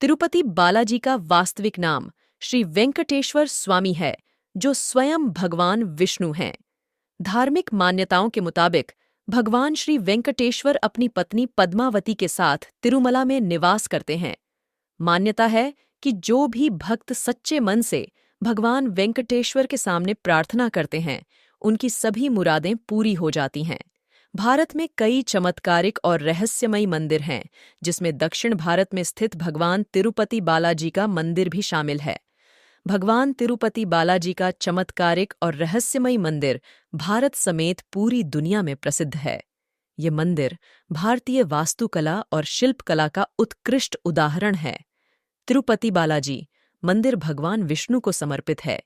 तिरुपति बालाजी का वास्तविक नाम श्री वेंकटेश्वर स्वामी है, जो स्वयं भगवान विष्णु हैं। धार्मिक मान्यताओं के मुताबिक भगवान श्री वेंकटेश्वर अपनी पत्नी पद्मावती के साथ तिरुमला में निवास करते हैं। मान्यता है कि जो भी भक्त सच्चे मन से भगवान वेंकटेश्वर के सामने प्रार्थना करते हैं, उनकी सभी मुरादें पूरी हो जाती हैं। भारत में कई चमत्कारिक और रहस्यमयी मंदिर हैं, जिसमें दक्षिण भारत में स्थित भगवान तिरुपति बालाजी का मंदिर भी शामिल है। भगवान तिरुपति बालाजी का चमत्कारिक और रहस्यमयी मंदिर भारत समेत पूरी दुनिया में प्रसिद्ध है। ये मंदिर भारतीय वास्तुकला और शिल्पकला का उत्कृष्ट उदाहरण है। तिरुपति बालाजी मंदिर भगवान विष्णु को समर्पित है।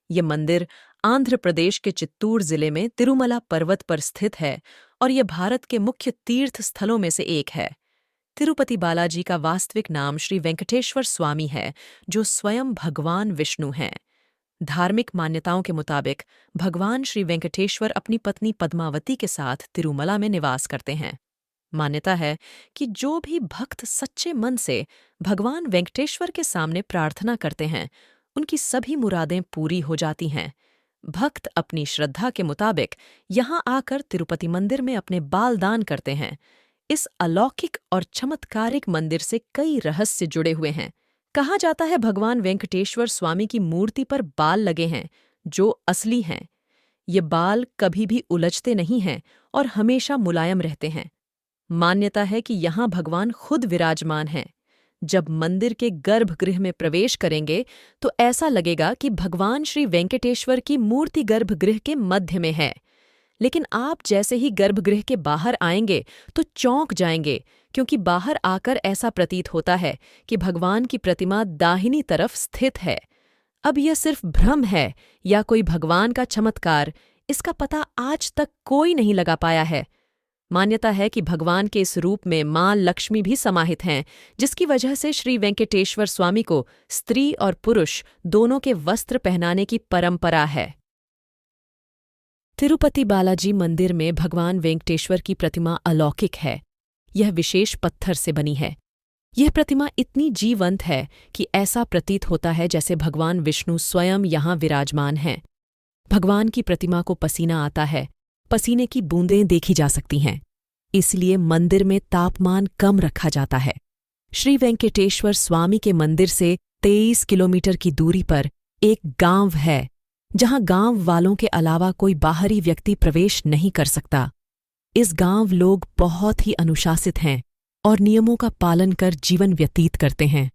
ये मंदिर आंध्र प्रदेश के चित्तूर जिले में तिरुमला पर्वत पर स्थित है और ये भारत के मुख्य तीर्थ स्थलों में से एक है। तिरुपति बालाजी का वास्तविक नाम श्री वेंकटेश्वर स्वामी है, जो स्वयं भगवान विष्णु हैं। धार्मिक मान्यताओं के मुताबिक भगवान श्री वेंकटेश्वर अपनी पत्नी पद्मावती के साथ तिरुमला में निवास करते हैं। मान्यता है कि जो भी भक्त सच्चे मन से भगवान वेंकटेश्वर के सामने प्रार्थना करते हैं, उनकी सभी मुरादें पूरी हो जाती हैं। भक्त अपनी श्रद्धा के मुताबिक यहाँ आकर तिरुपति मंदिर में अपने बाल दान करते हैं। इस अलौकिक और चमत्कारिक मंदिर से कई रहस्य जुड़े हुए हैं। कहा जाता है भगवान वेंकटेश्वर स्वामी की मूर्ति पर बाल लगे हैं, जो असली हैं। ये बाल कभी भी उलझते नहीं हैं और हमेशा मुलायम रहते हैं। मान्यता है कि यहाँ भगवान खुद विराजमान हैं। जब मंदिर के गर्भगृह में प्रवेश करेंगे तो ऐसा लगेगा कि भगवान श्री वेंकटेश्वर की मूर्ति गर्भगृह के मध्य में है। लेकिन आप जैसे ही गर्भगृह के बाहर आएंगे तो चौंक जाएंगे, क्योंकि बाहर आकर ऐसा प्रतीत होता है कि भगवान की प्रतिमा दाहिनी तरफ स्थित है। अब यह सिर्फ भ्रम है या कोई भगवान का चमत्कार, इसका पता आज तक कोई नहीं लगा पाया है। मान्यता है कि भगवान के इस रूप में मां लक्ष्मी भी समाहित हैं, जिसकी वजह से श्री वेंकटेश्वर स्वामी को स्त्री और पुरुष दोनों के वस्त्र पहनाने की परंपरा है। तिरुपति बालाजी मंदिर में भगवान वेंकटेश्वर की प्रतिमा अलौकिक है। यह विशेष पत्थर से बनी है। यह प्रतिमा इतनी जीवंत है कि ऐसा प्रतीत होता है जैसे भगवान विष्णु स्वयं यहाँ विराजमान हैं। भगवान की प्रतिमा को पसीना आता है, पसीने की बूंदें देखी जा सकती हैं। इसलिए मंदिर में तापमान कम रखा जाता है। श्री वेंकटेश्वर स्वामी के मंदिर से 23 किलोमीटर की दूरी पर एक गांव है, जहां गांव वालों के अलावा कोई बाहरी व्यक्ति प्रवेश नहीं कर सकता। इस गांव लोग बहुत ही अनुशासित हैं और नियमों का पालन कर जीवन व्यतीत करते हैं।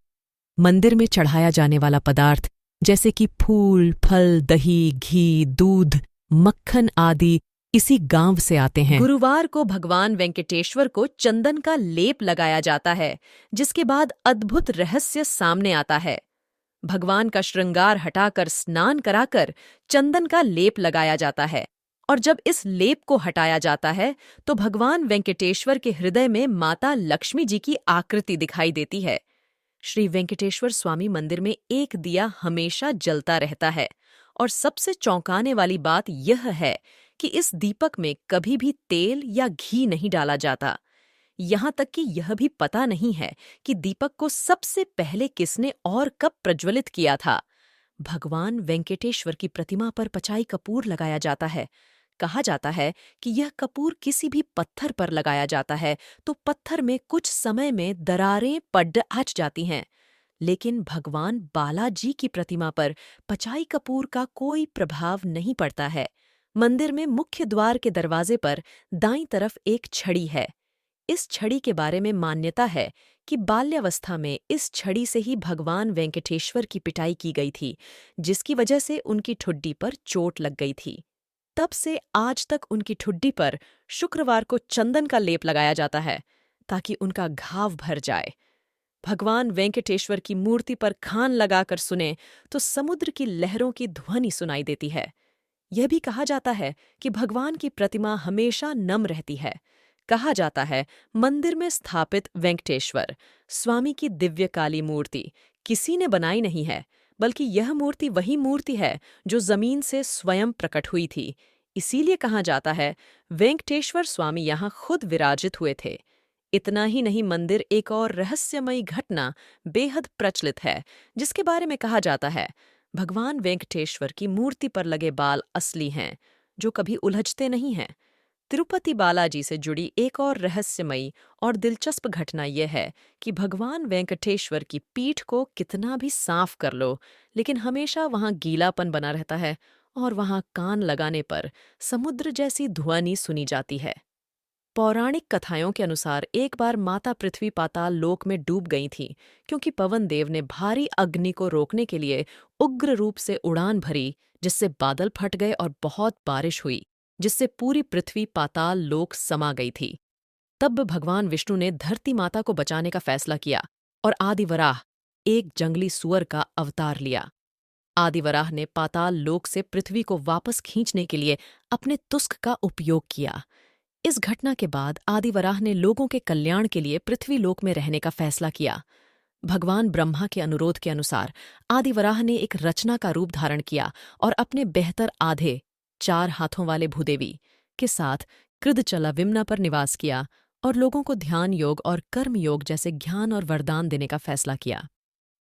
मंदिर में चढ़ाया जाने वाला पदार्थ जैसे कि फूल, फल, दही, घी, दूध, मक्खन आदि इसी गांव से आते हैं। गुरुवार को भगवान वेंकटेश्वर को चंदन का लेप लगाया जाता है, जिसके बाद अद्भुत रहस्य सामने आता है। भगवान का श्रृंगार हटाकर स्नान कराकर चंदन का लेप लगाया जाता है, और जब इस लेप को हटाया जाता है तो भगवान वेंकटेश्वर के हृदय में माता लक्ष्मी जी की आकृति दिखाई देती है। श्री वेंकटेश्वर स्वामी मंदिर में एक दिया हमेशा जलता रहता है, और सबसे चौंकाने वाली बात यह है कि इस दीपक में कभी भी तेल या घी नहीं डाला जाता। यहाँ तक कि यह भी पता नहीं है कि दीपक को सबसे पहले किसने और कब प्रज्वलित किया था। भगवान वेंकटेश्वर की प्रतिमा पर पचाई कपूर लगाया जाता है। कहा जाता है कि यह कपूर किसी भी पत्थर पर लगाया जाता है तो पत्थर में कुछ समय में दरारें पड़ जाती हैं, लेकिन भगवान बालाजी की प्रतिमा पर पचाई कपूर का कोई प्रभाव नहीं पड़ता है। मंदिर में मुख्य द्वार के दरवाजे पर दाईं तरफ एक छड़ी है। इस छड़ी के बारे में मान्यता है कि बाल्यावस्था में इस छड़ी से ही भगवान वेंकटेश्वर की पिटाई की गई थी, जिसकी वजह से उनकी ठुड्डी पर चोट लग गई थी। तब से आज तक उनकी ठुड्डी पर शुक्रवार को चंदन का लेप लगाया जाता है, ताकि उनका घाव भर जाए। भगवान वेंकटेश्वर की मूर्ति पर खान लगाकर सुने तो समुद्र की लहरों की ध्वनि सुनाई देती है। यह भी कहा जाता है कि भगवान की प्रतिमा हमेशा नम रहती है। कहा जाता है मंदिर में स्थापित वेंकटेश्वर स्वामी की दिव्य काली मूर्ति किसी ने बनाई नहीं है, बल्कि यह मूर्ति वही मूर्ति है जो जमीन से स्वयं प्रकट हुई थी। इसीलिए कहा जाता है वेंकटेश्वर स्वामी यहाँ खुद विराजित हुए थे। इतना ही नहीं, मंदिर एक और रहस्यमयी घटना बेहद प्रचलित है, जिसके बारे में कहा जाता है भगवान वेंकटेश्वर की मूर्ति पर लगे बाल असली हैं, जो कभी उलझते नहीं हैं। तिरुपति बालाजी से जुड़ी एक और रहस्यमयी और दिलचस्प घटना यह है कि भगवान वेंकटेश्वर की पीठ को कितना भी साफ कर लो, लेकिन हमेशा वहां गीलापन बना रहता है और वहां कान लगाने पर समुद्र जैसी ध्वनि सुनी जाती है। पौराणिक कथाओं के अनुसार एक बार माता पृथ्वी पाताल लोक में डूब गई थी, क्योंकि पवन देव ने भारी अग्नि को रोकने के लिए उग्र रूप से उड़ान भरी, जिससे बादल फट गए और बहुत बारिश हुई, जिससे पूरी पृथ्वी पाताल लोक समा गई थी। तब भगवान विष्णु ने धरती माता को बचाने का फैसला किया और आदिवराह, एक जंगली सुअर का अवतार लिया। आदिवराह ने पाताल लोक से पृथ्वी को वापस खींचने के लिए अपने तुस्क का उपयोग किया। इस घटना के बाद आदिवराह ने लोगों के कल्याण के लिए पृथ्वी लोक में रहने का फैसला किया। भगवान ब्रह्मा के अनुरोध के अनुसार आदिवराह ने एक रचना का रूप धारण किया और अपने बेहतर आधे, 4 हाथों वाले भूदेवी के साथ कृदचला विम्ना पर निवास किया और लोगों को ध्यान योग और कर्म योग जैसे ज्ञान और वरदान देने का फैसला किया।